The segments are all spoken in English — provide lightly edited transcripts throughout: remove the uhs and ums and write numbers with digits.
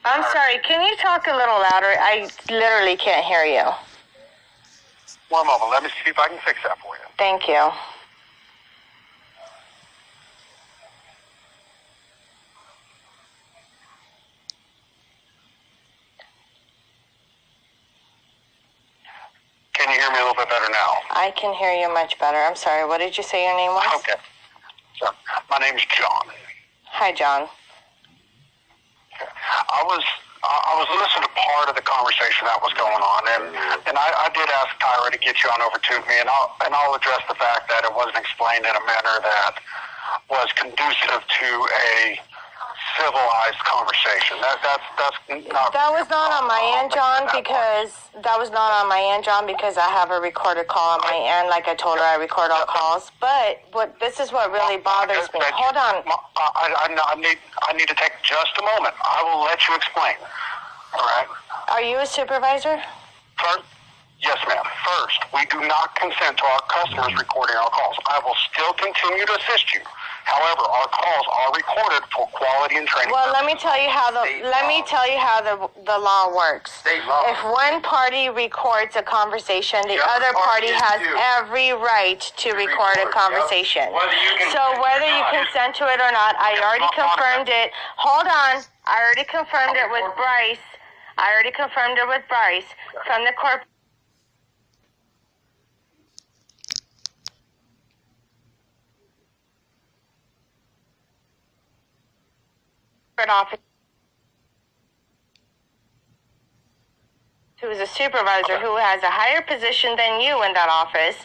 I'm sorry, can you talk a little louder? I literally can't hear you. One moment. Let me see if I can fix that for you. Thank you. Can you hear me a little bit better now? I can hear you much better. I'm sorry, what did you say your name was? Okay. So, my name's John. Hi, John. I was listening to part of the conversation that was going on, and I did ask Tyra to get you on over to me, and I'll address the fact that it wasn't explained in a manner that was conducive to a civilized conversation. That's not. That was not on my end, John, because I have a recorded call on my end. Like I told her, I record all calls. But this is what really bothers me. Hold on. I need to take just a moment. I will let you explain. All right. Are you a supervisor? First, yes, ma'am. First, we do not consent to our customers recording our calls. I will still continue to assist you. However, our calls are recorded for quality and training. Well, let me tell you how the law works. If one party records a conversation, the other party has every right to record a conversation. So whether you consent to it or not, I already confirmed it. Hold on. I already confirmed it with Bryce. From the corporate office, who is a supervisor who has a higher position than you in that office,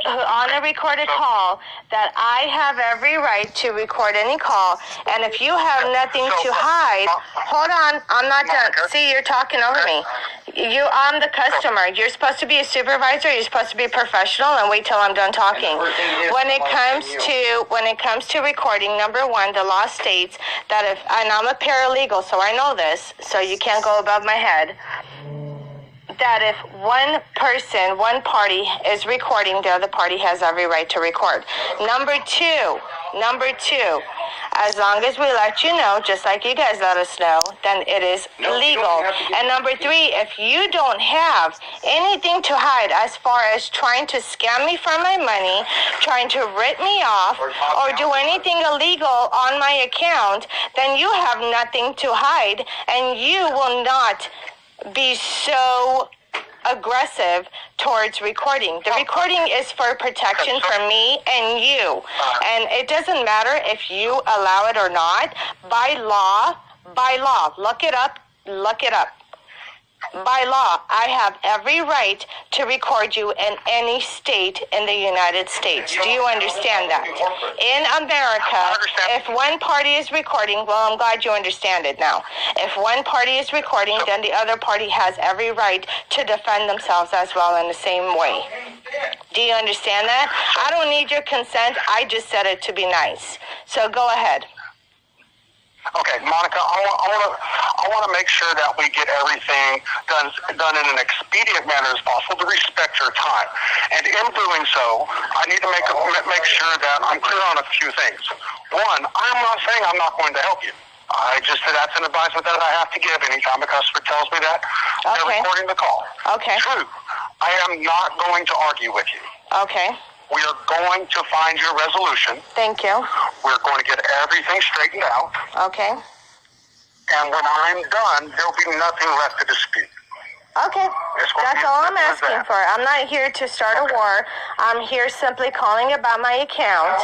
on a recorded call, that I have every right to record any call, and if you have nothing to hide, hold on, I'm not done. See, you're talking over me. I'm the customer. You're supposed to be a supervisor. You're supposed to be professional and wait till I'm done talking. When it comes to recording, number one, the law states that and I'm a paralegal, so I know this, so you can't go above my head, that if one party is recording, the other party has every right to record. Number two, as long as we let you know, just like you guys let us know, then it is legal. And number three, if you don't have anything to hide as far as trying to scam me for my money, trying to rip me off, or do anything illegal on my account, then you have nothing to hide, and you will not be so aggressive towards recording. The recording is for protection for me and you. And it doesn't matter if you allow it or not. By law, look it up. By law, I have every right to record you in any state in the United States. Do you understand that? In America, if one party is recording, well, I'm glad you understand it now. If one party is recording, then the other party has every right to defend themselves as well in the same way. Do you understand that? I don't need your consent. I just said it to be nice. So go ahead. Okay, Monica, I want to make sure that we get everything done in an expedient manner as possible to respect your time. And in doing so, I need to make sure that I'm clear on a few things. One, I'm not saying I'm not going to help you. I just said that's an advisement that I have to give anytime a customer tells me that they're recording the call. Okay. True. I am not going to argue with you. Okay. We are going to find your resolution. Thank you. We're going to get everything straightened out. Okay. And when I'm done, there'll be nothing left to dispute. Okay. That's all I'm asking for. I'm not here to start a war. I'm here simply calling about my account.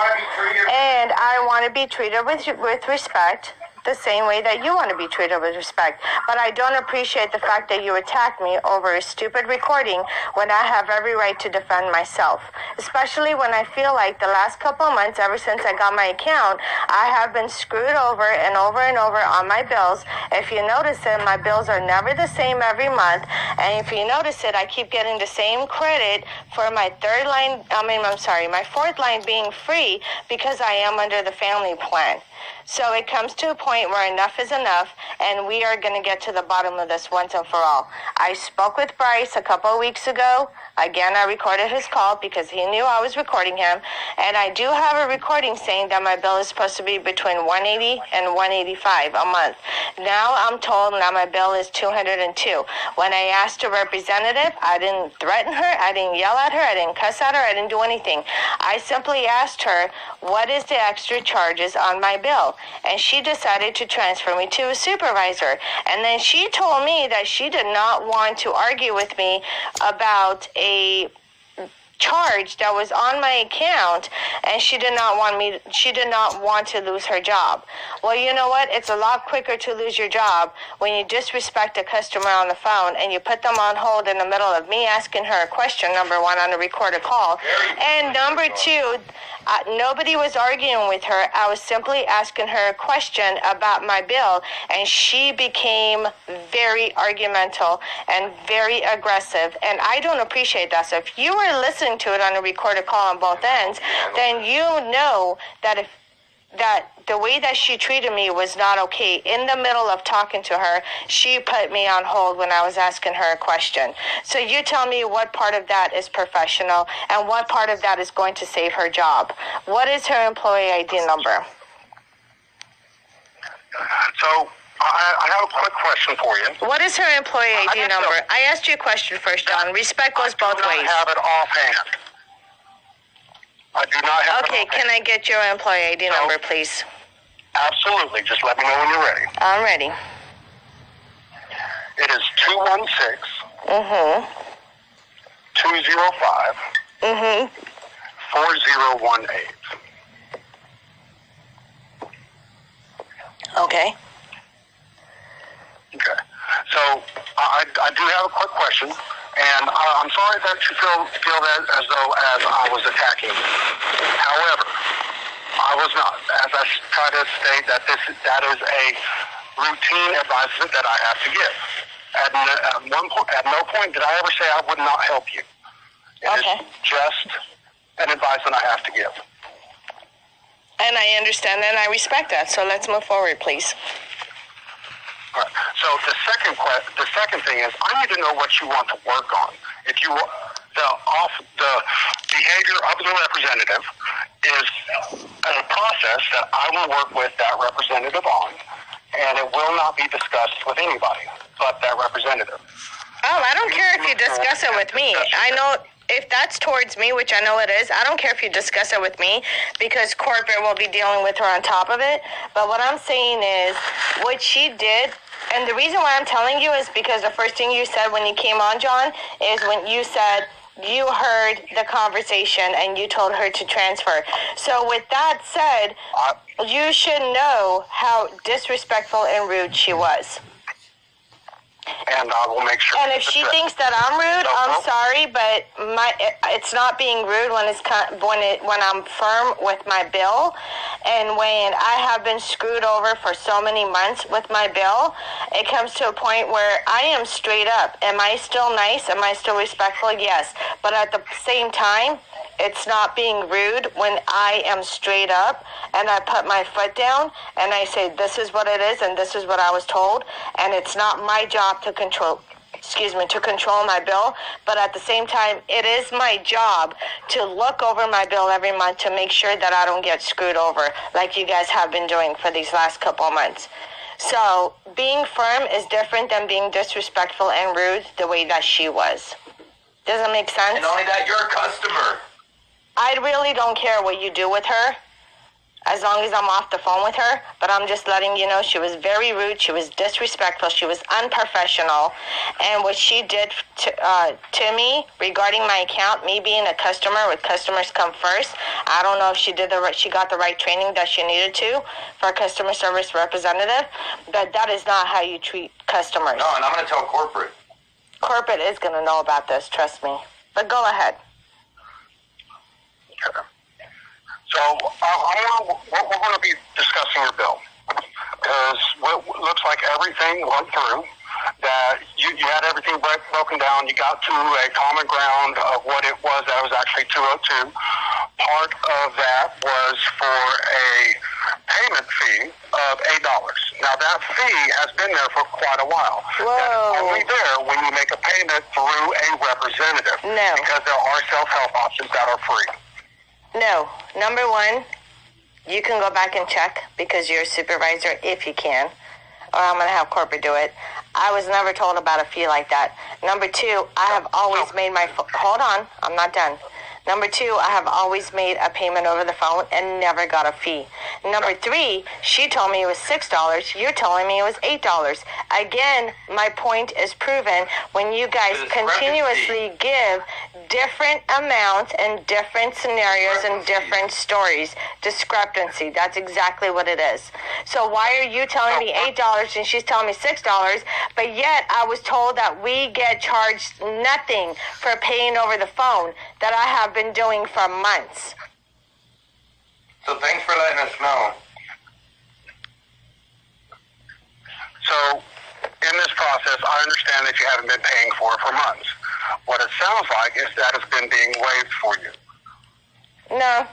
And I want to be treated with respect, the same way that you want to be treated with respect. But I don't appreciate the fact that you attacked me over a stupid recording when I have every right to defend myself. Especially when I feel like the last couple of months, ever since I got my account, I have been screwed over and over and over on my bills. If you notice it, my bills are never the same every month. And if you notice it, I keep getting the same credit for my my fourth line being free because I am under the family plan. So it comes to a point where enough is enough, and we are going to get to the bottom of this once and for all. I spoke with Bryce a couple of weeks ago. Again, I recorded his call because he knew I was recording him. And I do have a recording saying that my bill is supposed to be between $180 and $185 a month. Now I'm told that my bill is $202. When I asked a representative, I didn't threaten her, I didn't yell at her, I didn't cuss at her, I didn't do anything. I simply asked her, what is the extra charges on my bill? And she decided to transfer me to a supervisor. And then she told me that she did not want to argue with me about a charge that was on my account, and she did not want to lose her job. Well, you know what? It's a lot quicker to lose your job when you disrespect a customer on the phone and you put them on hold in the middle of me asking her a question, number one, on a recorded call. And number two, nobody was arguing with her. I was simply asking her a question about my bill, and she became very argumentative and very aggressive, and I don't appreciate that. So if you were listening to it on a recorded call on both ends, then you know that that the way that she treated me was not okay. In the middle of talking to her, she put me on hold when I was asking her a question. So you tell me what part of that is professional and what part of that is going to save her job. What is her employee ID number? So I have a quick question for you. What is her employee ID number? I asked you a question first, John. Respect goes both ways. I do not have it offhand. I do not have it offhand. Okay, can I get your employee ID number, please? Absolutely. Just let me know when you're ready. I'm ready. It is 216 205 4018. Okay. Okay. So I do have a quick question, and I'm sorry that you feel that as though I was attacking you. However, I was not. As I try to state that that is a routine advisement that I have to give. At no point did I ever say I would not help you. It is just an advisement I have to give. And I understand and I respect that. So let's move forward, please. All right. So the second thing is I need to know what you want to work on. If you the behavior of the representative is a process that I will work with that representative on, and it will not be discussed with anybody but that representative. Oh, I don't care if you discuss it with me. I know if that's towards me, which I know it is, I don't care if you discuss it with me because corporate will be dealing with her on top of it. But what I'm saying is what she did, and the reason why I'm telling you is because the first thing you said when you came on, John, is when you said you heard the conversation and you told her to transfer. So with that said, you should know how disrespectful and rude she was. And I will make sure. And if she thinks that I'm rude, I'm sorry, but it's not being rude when I'm firm with my bill, and when I have been screwed over for so many months with my bill, it comes to a point where I am straight up. Am I still nice? Am I still respectful? Yes, but at the same time, it's not being rude when I am straight up and I put my foot down and I say, this is what it is and this is what I was told, and it's not my job to control my bill, but at the same time, it is my job to look over my bill every month to make sure that I don't get screwed over like you guys have been doing for these last couple of months. So being firm is different than being disrespectful and rude the way that she was. Does that make sense? And only that, you're a customer. I really don't care what you do with her, as long as I'm off the phone with her, but I'm just letting you know she was very rude, she was disrespectful, she was unprofessional, and what she did to me regarding my account, me being a customer, with customers come first, I don't know if she got the right training that she needed to for a customer service representative, but that is not how you treat customers. No, and I'm going to tell corporate. Corporate is going to know about this, trust me. But go ahead. Okay. So we're going to be discussing your bill because it looks like everything went through, that you had everything broken down. You got to a common ground of what it was that was actually 202. Part of that was for a payment fee of $8. Now, that fee has been there for quite a while. Whoa. That is only there when you make a payment through a representative. No. Because there are self-help options that are free. No. Number one, you can go back and check because you're a supervisor if you can. Or I'm going to have corporate do it. I was never told about a fee like that. Number two, I have always made my... Hold on. I'm not done. Number two, I have always made a payment over the phone and never got a fee. Number three, she told me it was $6. You're telling me it was $8. Again, my point is proven when you guys continuously give different amounts and different scenarios and different stories. Discrepancy. That's exactly what it is. So why are you telling me $8 and she's telling me $6, but yet I was told that we get charged nothing for paying over the phone that I have been doing for months. So thanks for letting us know. So, in this process, I understand that you haven't been paying for it for months. What it sounds like is that it's been being waived for you. No.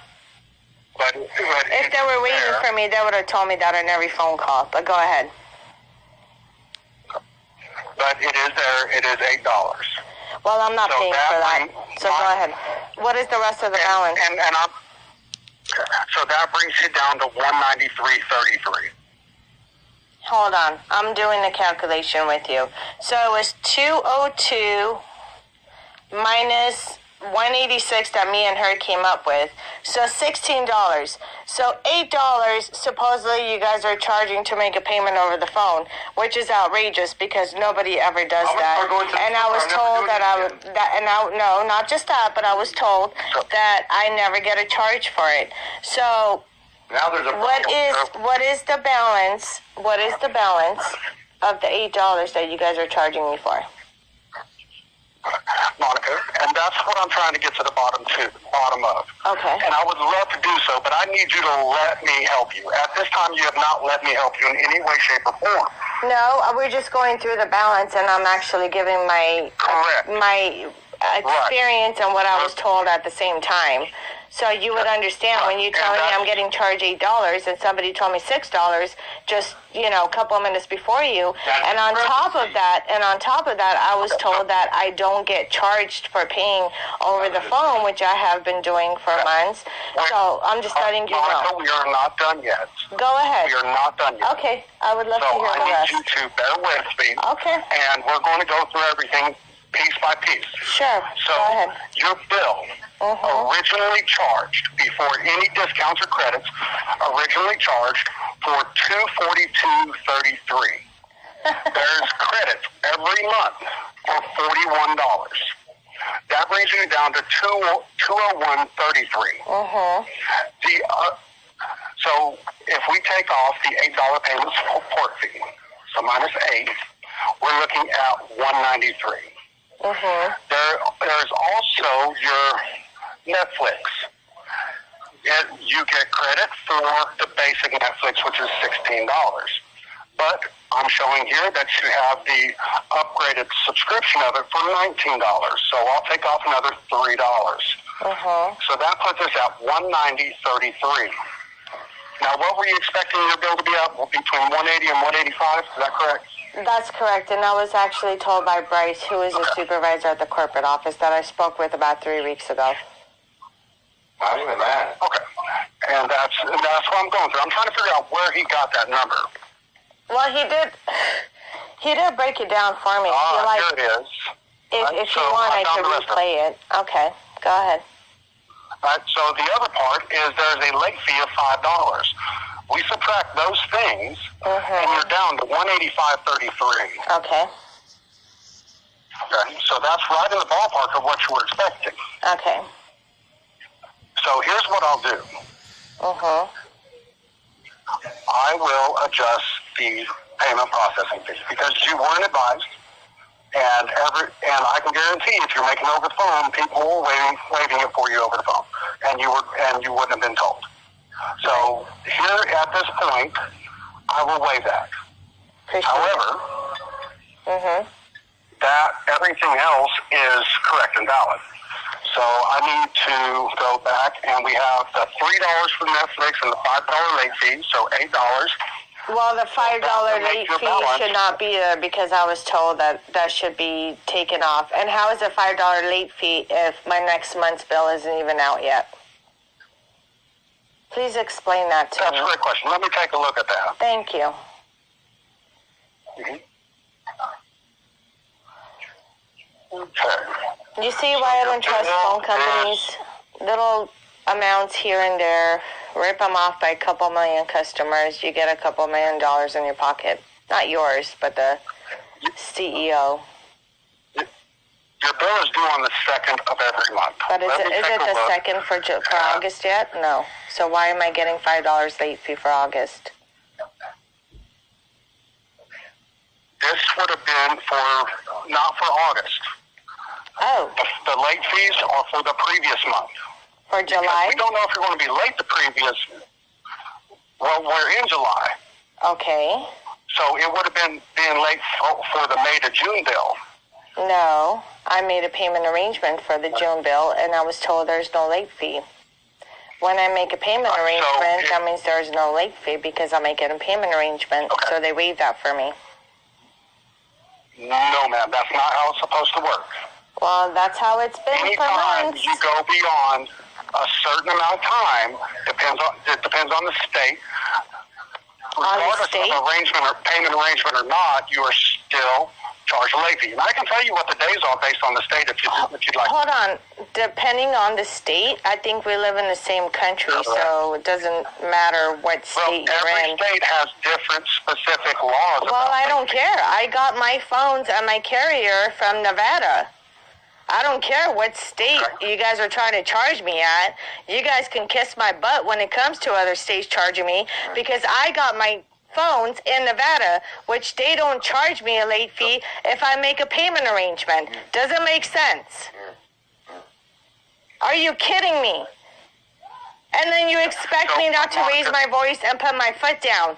But If they were waiting for me, they would have told me that on every phone call. But go ahead. But it is there. It is $8. Well, I'm not paying for that. So go ahead. What is the rest of the balance? So that brings you down to $193.33. Hold on. I'm doing the calculation with you. So it was 202 minus 186 that me and her came up with. So $16. So $8 supposedly you guys are charging to make a payment over the phone, which is outrageous because nobody ever does that. And I was told that no, not just that, but I was told that I never get a charge for it. So now there's a what is the balance? What is the balance of the $8 that you guys are charging me for? Monica, and that's what I'm trying to get to the bottom of. Okay. And I would love to do so, but I need you to let me help you. At this time, you have not let me help you in any way, shape, or form. No, we're just going through the balance, and I'm actually giving my experience and what I was told at the same time. So you would understand when you tell me I'm getting charged $8 and somebody told me $6 just, a couple of minutes before you. And on top of that, I was told that I don't get charged for paying over the phone, which I have been doing for months. So I'm just letting you know. We are not done yet. Go ahead. We are not done yet. Okay. I would love to hear the rest. So I need you to bear with me. Okay. And we're going to go through everything piece by piece. Sure. So go ahead. Your bill originally charged before any discounts or credits, originally charged for $242.33. There's credits every month for $41. That brings you down to $201.33. So if we take off the $8 payment support fee, so minus 8, we're looking at $193. There's also your Netflix. You get credit for the basic Netflix, which is $16. But I'm showing here that you have the upgraded subscription of it for $19. So I'll take off another $3. So that puts us at $190.33. Now, what were you expecting your bill to be at? Between $180 and $185? Is that correct? That's correct, and I was actually told by Bryce, who is a supervisor at the corporate office, that I spoke with about 3 weeks ago. Not even that. Okay, and that's what I'm going through. I'm trying to figure out where he got that number. Well, he did break it down for me. Here it is. If you want, I can replay it. Okay, go ahead. So the other part is there's a late fee of $5. We subtract those things, and you're down to $185.33. Okay. So that's right in the ballpark of what you were expecting. Okay. So here's what I'll do. I will adjust the payment processing fee because you weren't advised, and I can guarantee if you're making over the phone, people will waiving it for you over the phone, and you wouldn't have been told. So here at this point, I will waive that. However, that everything else is correct and valid. So I need to go back, and we have the $3 for Netflix and the $5 late fee, so $8. Well, the $5 That late makes your fee balance. should not be there because I was told that should be taken off. And how is a $5 late fee if my next month's bill isn't even out yet? Please explain that to That's me. a great question. Let me take a look at that. Thank you. Mhm. Okay. You see why I don't trust phone companies? Little amounts here and there, rip them off by a couple million customers, you get a couple $1 million in your pocket. Not yours, but the CEO. Your bill is due on the 2nd of every month. But is Let me it take a the look. 2nd for August yet? No. So why am I getting $5 late fee for August? This would have been not for August. Oh, The late fees are for the previous month. for July? We don't know if you're going to be late the previous. Well, we're in July, Okay. so it would have been being late for the May to June bill. No, I made a payment arrangement for the June bill, and I was told there's no late fee. When I make a payment arrangement, that means there's no late fee because I'm making a payment arrangement, Okay. so they waive that for me. No, ma'am, that's not how it's supposed to work. Well, that's how it's been for Anytime months. you go beyond a certain amount of time, it depends on the state. On the Regardless state? of arrangement or payment arrangement or not, you are still charged a late fee. And I can tell you what the days are based on the state if you'd like. Hold on. Depending on the state, I think we live in the same country, so it doesn't matter what Well, state you're every in. state has different specific laws. Well, about I late don't fees. care. I got my phones and my carrier from Nevada. I don't care what state you guys are trying to charge me at. You guys can kiss my butt when it comes to other states charging me because I got my phones in Nevada, which they don't charge me a late fee if I make a payment arrangement. Does it make sense? Are you kidding me? And then you expect me not to raise my voice and put my foot down.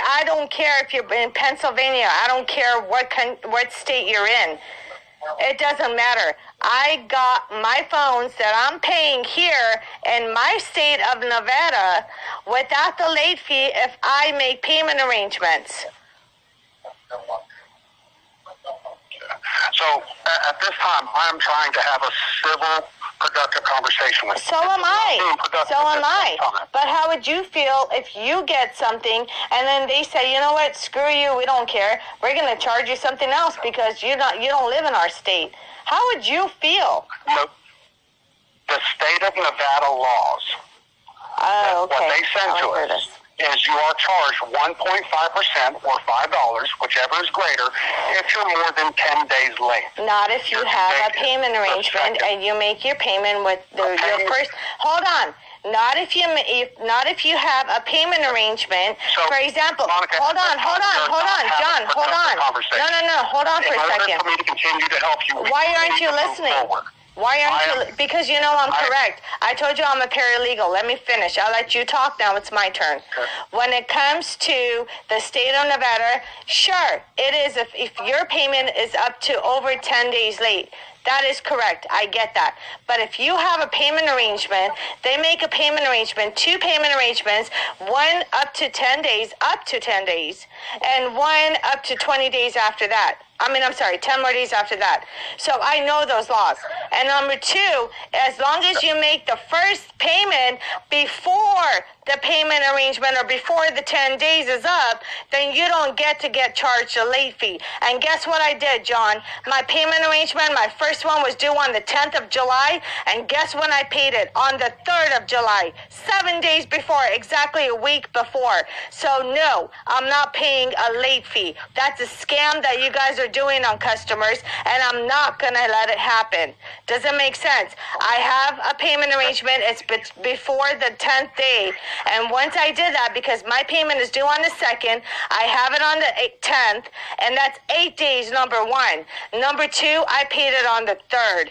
I don't care if you're in Pennsylvania. I don't care what state you're in. It doesn't matter. I got my phones that I'm paying here in my state of Nevada without the late fee if I make payment arrangements. So at this time, I am trying to have a civil, productive conversation with you. So am I. Being productive So at am this I. time. But how would you feel if you get something and then they say, you know what, screw you, we don't care. We're going to charge you something else because you don't live in our state. How would you feel? No, the state of Nevada laws, Oh, okay. what they send I'll to hear us, this. is you are charged 1.5% or $5, whichever is greater, if you're more than 10 days late. Not if you Your have a date payment is the arrangement second. and you make your payment with your payment- first. Hold on. Not if you have a payment arrangement. So, For example, Monica, hold on, John, hold on. conversation. No, hold on for In a order second. for me to continue to help you, Why we aren't need you to move listening? forward. Why I aren't am- you? Because you know I'm correct. I told you I'm a paralegal. Let me finish. I'll let you talk now. It's my turn. Okay. When it comes to the state of Nevada, sure, it is. If your payment is up to over 10 days late, that is correct. I get that. But if you have a payment arrangement, they make a payment arrangement, 2 payment arrangements, one up to 10 days, and one up to 20 days after that. 10 more days after that. So I know those laws. And number 2, as long as you make the first payment before the payment arrangement or before the 10 days is up, then you don't get to get charged a late fee. And guess what I did, John? My payment arrangement, my first one was due on the 10th of July, and guess when I paid it? On the 3rd of July, 7 days before, exactly a week before. So no, I'm not paying a late fee. That's a scam that you guys are doing on customers, and I'm not gonna let it happen. Does it make sense? I have a payment arrangement. It's before the 10th day. And once I did that, because my payment is due on the 2nd, I have it on the 10th, and that's 8 days, number 1. Number 2, I paid it on the 3rd.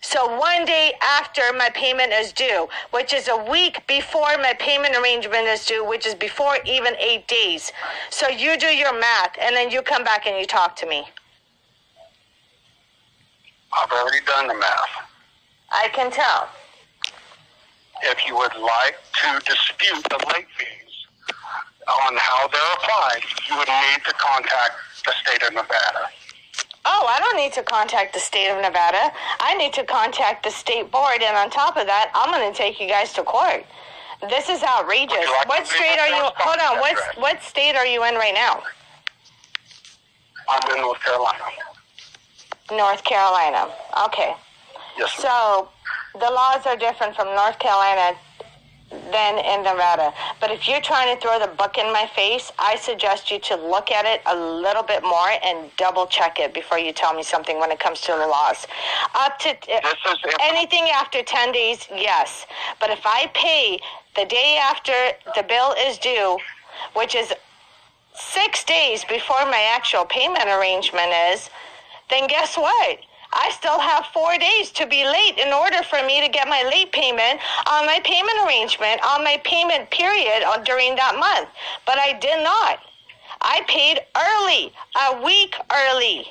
So 1 day after my payment is due, which is a week before my payment arrangement is due, which is before even 8 days. So you do your math, and then you come back and you talk to me. I've already done the math. I can tell. If you would like to dispute the late fees on how they're applied, you would need to contact the state of Nevada. Oh, I don't need to contact the state of Nevada. I need to contact the state board, and on top of that, I'm going to take you guys to court. This is outrageous. Like what state are you? Hold on. What state are you in right now? I'm in North Carolina. North Carolina. Okay. Yes, ma'am. So the laws are different from North Carolina than in Nevada. But if you're trying to throw the book in my face, I suggest you to look at it a little bit more and double check it before you tell me something when it comes to the laws. Up to anything after 10 days, yes. But if I pay the day after the bill is due, which is 6 days before my actual payment arrangement is, then guess what? I still have 4 days to be late in order for me to get my late payment on my payment arrangement, on my payment period during that month. But I did not. I paid early, a week early.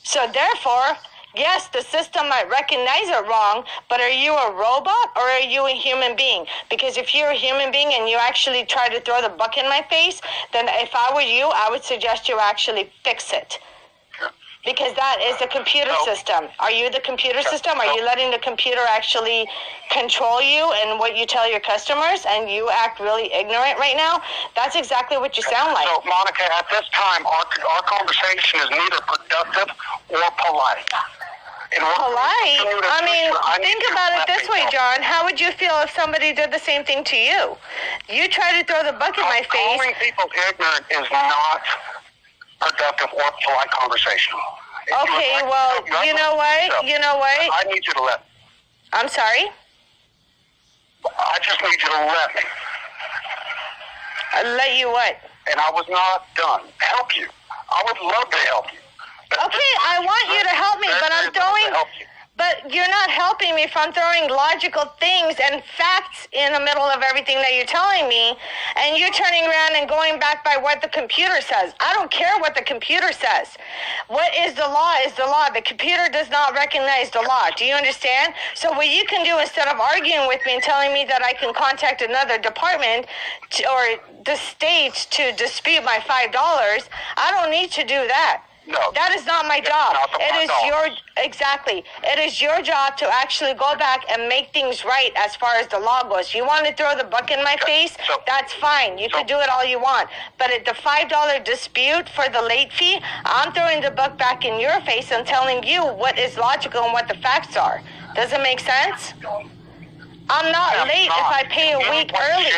So therefore, yes, the system might recognize it wrong, but are you a robot or are you a human being? Because if you're a human being and you actually try to throw the book in my face, then if I were you, I would suggest you actually fix it. Because that is the computer system. Are you the computer system? Are you letting the computer actually control you and what you tell your customers, and you act really ignorant right now? That's exactly what you sound like. So, Monica, at this time, our conversation is neither productive or polite. Polite? I mean, think about it this way, John. How would you feel if somebody did the same thing to you? You try to throw the book in my face. Calling people ignorant is not productive or polite conversation. Okay, well, you know what? You know what? I need you to let me. I'm sorry? I just need you to let me. Let you what? And I was not done. Help you. I would love to help you. Okay, I want you to help me, but I'm throwing... But you're not helping me if I'm throwing logical things and facts in the middle of everything that you're telling me, and you're turning around and going back by what the computer says. I don't care what the computer says. What is the law is the law. The computer does not recognize the law. Do you understand? So what you can do, instead of arguing with me and telling me that I can contact another department or the state to dispute my $5, I don't need to do that. No, that is not my job. It is your job to actually go back and make things right as far as the law goes. You want to throw the book in my face? That's fine. You can do it all you want. But at the $5 dispute for the late fee, I'm throwing the book back in your face and telling you what is logical and what the facts are. Does it make sense? I'm not late if I pay a week early.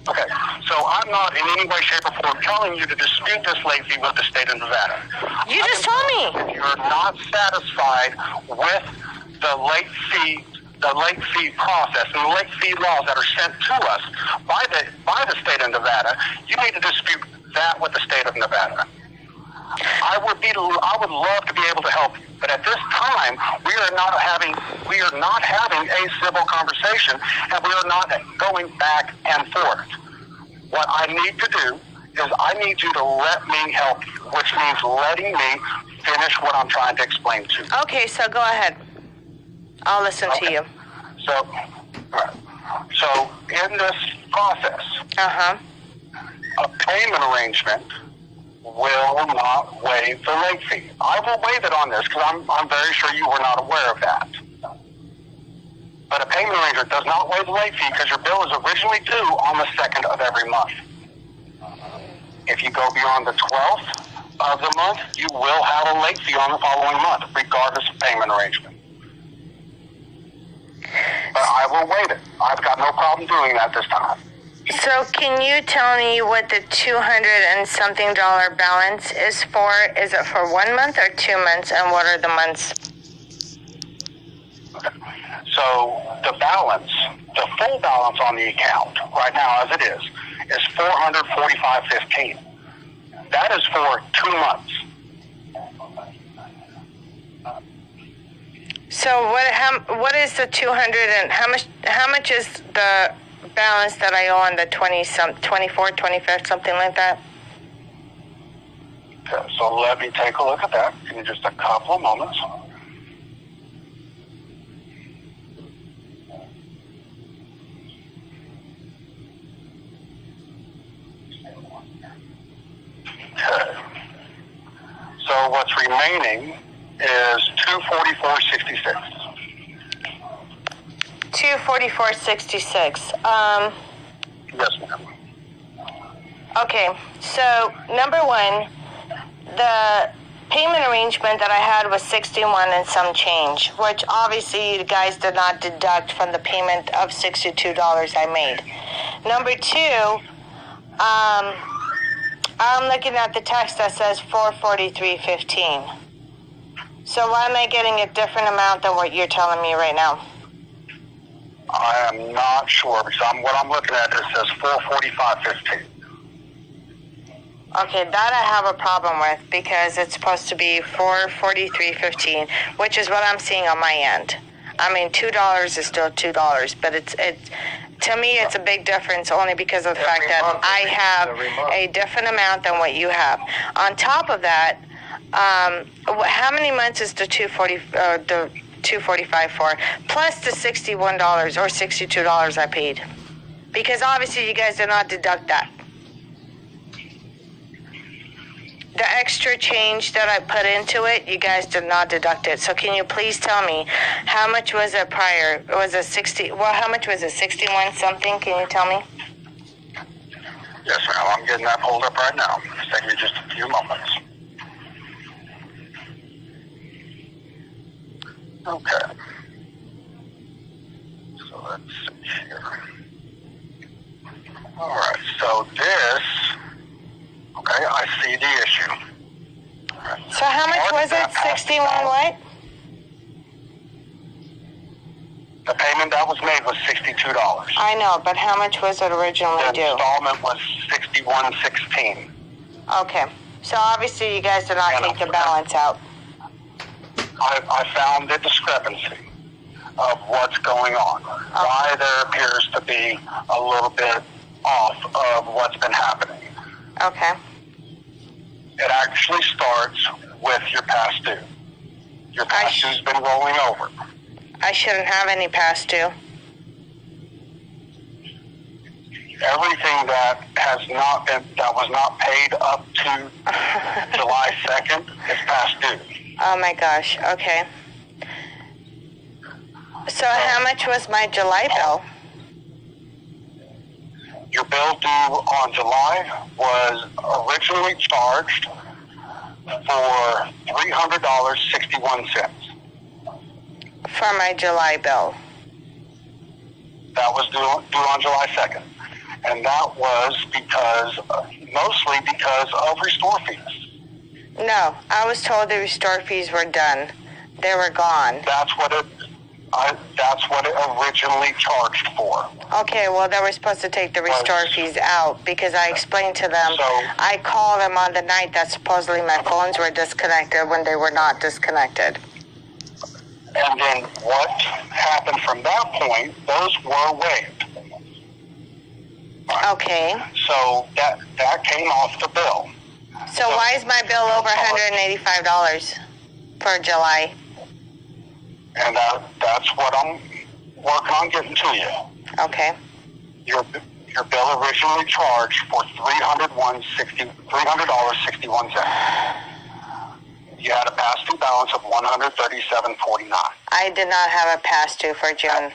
Okay, so I'm not in any way, shape, or form telling you to dispute this late fee with the state of Nevada. You just told me. If you're not satisfied with the late fee process and the late fee laws that are sent to us by the state of Nevada, you need to dispute that with the state of Nevada. I would love to be able to help you, but at this time we are not having a civil conversation, and we are not going back and forth. What I need to do is I need you to let me help you, which means letting me finish what I'm trying to explain to you. Okay, so go ahead. I'll listen to you. So in this process, a payment arrangement will not waive the late fee. I will waive it on this because I'm very sure you were not aware of that. But a payment arrangement does not waive the late fee because your bill is originally due on the 2nd of every month. If you go beyond the 12th of the month, you will have a late fee on the following month, regardless of payment arrangement. But I will waive it. I've got no problem doing that this time. So can you tell me what the $200 and something balance is for? Is it for 1 month or 2 months, and what are the months? So the balance, the full balance on the account right now as it is $445.15. That is for 2 months. So what is the 200 and how much is the balance that I owe on the 24th, 25th, something like that? Okay, so let me take a look at that in just a couple of moments. So what's remaining is $244.66. $244.66. Yes, ma'am. Okay, so number one, the payment arrangement that I had was 61 and some change, which obviously you guys did not deduct from the payment of $62 I made. Number two, I'm looking at the text that says $443.15. So why am I getting a different amount than what you're telling me right now? I am not sure because what I'm looking at it says $445.15. Okay, that I have a problem with because it's supposed to be $443.15, which is what I'm seeing on my end. I mean, $2 is still $2, but it's to me it's a big difference only because of the fact that I have a different amount than what you have. On top of that, how many months is the $245 for? Plus the $61 or $62 I paid, because obviously you guys did not deduct that. The extra change that I put into it, you guys did not deduct it. So can you please tell me how much was it prior? Was it 60? Well, how much was it? 61 something? Can you tell me? Yes, ma'am. I'm getting that pulled up right now. It's taking me just a few moments. Okay. So let's see here. All right. So this. Okay, I see the issue. Right. So how much was it? 61 what? The payment that was made was $62. I know, but how much was it originally The due? installment was $61.16. Okay, so obviously you guys did not take the balance out. I found the discrepancy of what's going on. Why there appears to be a little bit off of what's been happening. Okay. It actually starts with your past due. Your past due's been rolling over. I shouldn't have any past due. Everything that was not paid up to July 2nd is past due. Oh my gosh, okay. So how much was my July bill? Your bill due on July was originally charged for $300.61. For my July bill. That was due on July 2nd. And that was mostly because of restore fees. No, I was told the restore fees were done. They were gone. That's what it originally charged for. Okay, well, they were supposed to take the restore fees out because I explained to them. I called them on the night that supposedly my phones were disconnected when they were not disconnected. And then what happened from that point, those were waived. Okay. So that came off the bill. So why is my bill over $185 for July? And that's what I'm working on getting to you. Okay. Your bill originally charged for $300.61. You had a past due balance of $137.49. I did not have a past due for June.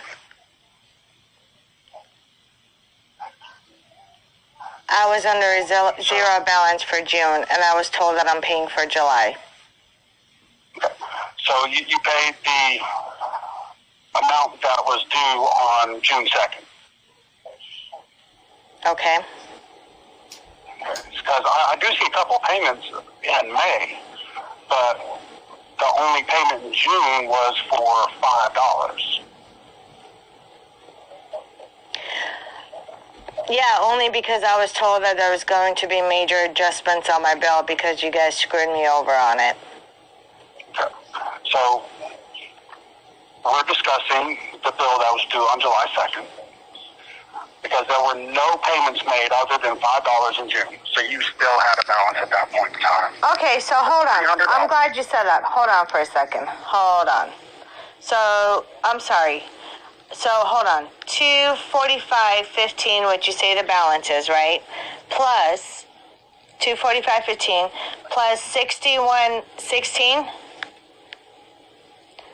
I was under a zero balance for June, and I was told that I'm paying for July. So you paid the amount that was due on June 2nd. Okay. Because I do see a couple of payments in May, but the only payment in June was for $5. Yeah, only because I was told that there was going to be major adjustments on my bill because you guys screwed me over on it. Okay. So we're discussing the bill that was due on July 2nd because there were no payments made other than $5 in June. So you still had a balance at that point in time. Okay, so hold on. $300. I'm glad you said that. Hold on for a second. Hold on. So, I'm sorry. So, hold on. $245.15, what you say the balance is, right? Plus 245.15 plus 61.16.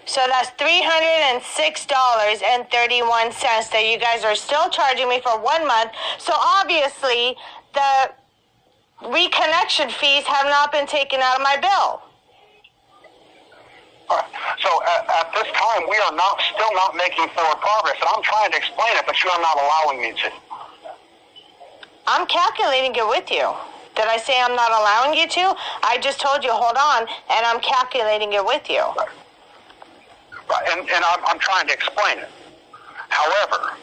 So that's $306.31 that you guys are still charging me for 1 month. So obviously the reconnection fees have not been taken out of my bill. All right. So at this time, we are still not making forward progress, and I'm trying to explain it, but you are not allowing me to. I'm calculating it with you. Did I say I'm not allowing you to? I just told you, hold on, and I'm calculating it with you. Right. And I'm trying to explain it. However,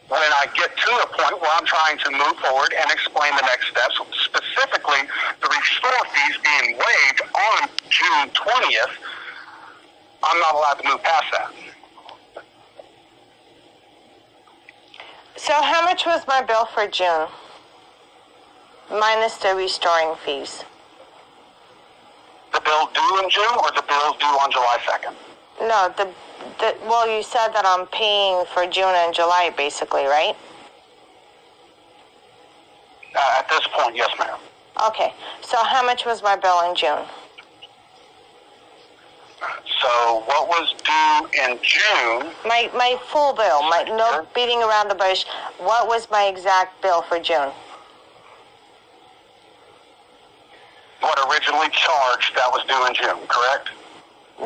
when I get to a point where I'm trying to move forward and explain the next steps, specifically the restore fees being waived on June 20th, I'm not allowed to move past that. So how much was my bill for June? Minus the restoring fees. The bill due in June or the bill due on July 2nd? No, well, you said that I'm paying for June and July, basically, right? At this point, yes, ma'am. Okay, so how much was my bill in June? So what was due in June? My full bill, no beating around the bush. What was my exact bill for June? What originally charged that was due in June, correct?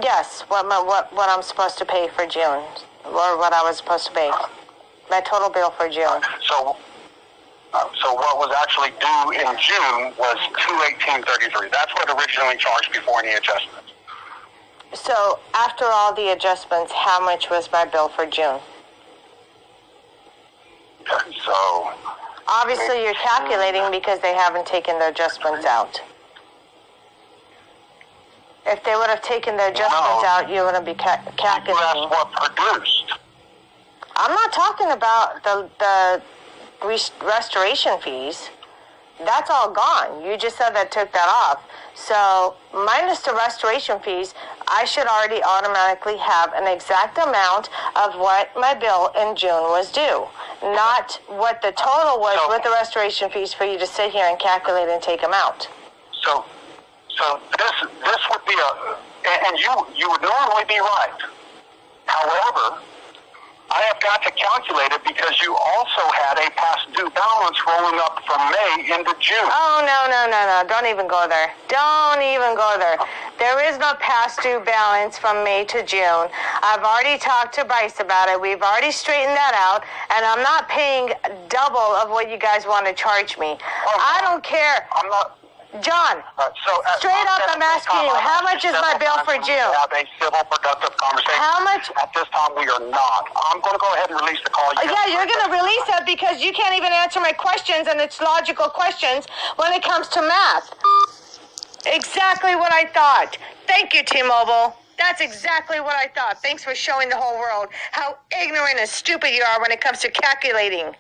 Yes, what I'm supposed to pay for June, or what I was supposed to pay. My total bill for June. So what was actually due in June was $218.33. That's what originally charged before any adjustments. So after all the adjustments, how much was my bill for June? Okay, so obviously you're calculating because they haven't taken the adjustments out. If they would have taken the adjustments out, you wouldn't be calculating. You asked what produced. I'm not talking about the restoration fees. That's all gone. You just said that took that off. So minus the restoration fees, I should already automatically have an exact amount of what my bill in June was due, not what the total was with the restoration fees for you to sit here and calculate and take them out. So this would be and you would normally be right. However, I have got to calculate it because you also had a past due balance rolling up from May into June. Oh, no. Don't even go there. Don't even go there. There is no past due balance from May to June. I've already talked to Bryce about it. We've already straightened that out, and I'm not paying double of what you guys want to charge me. I don't care. I'm not... John, straight up, I'm asking you, how much is my bill for June? Have a civil, productive conversation. How much? At this time, we are not. I'm going to go ahead and release the call. Yeah, you're going to release it because you can't even answer my questions, and it's logical questions when it comes to math. Exactly what I thought. Thank you, T-Mobile. That's exactly what I thought. Thanks for showing the whole world how ignorant and stupid you are when it comes to calculating.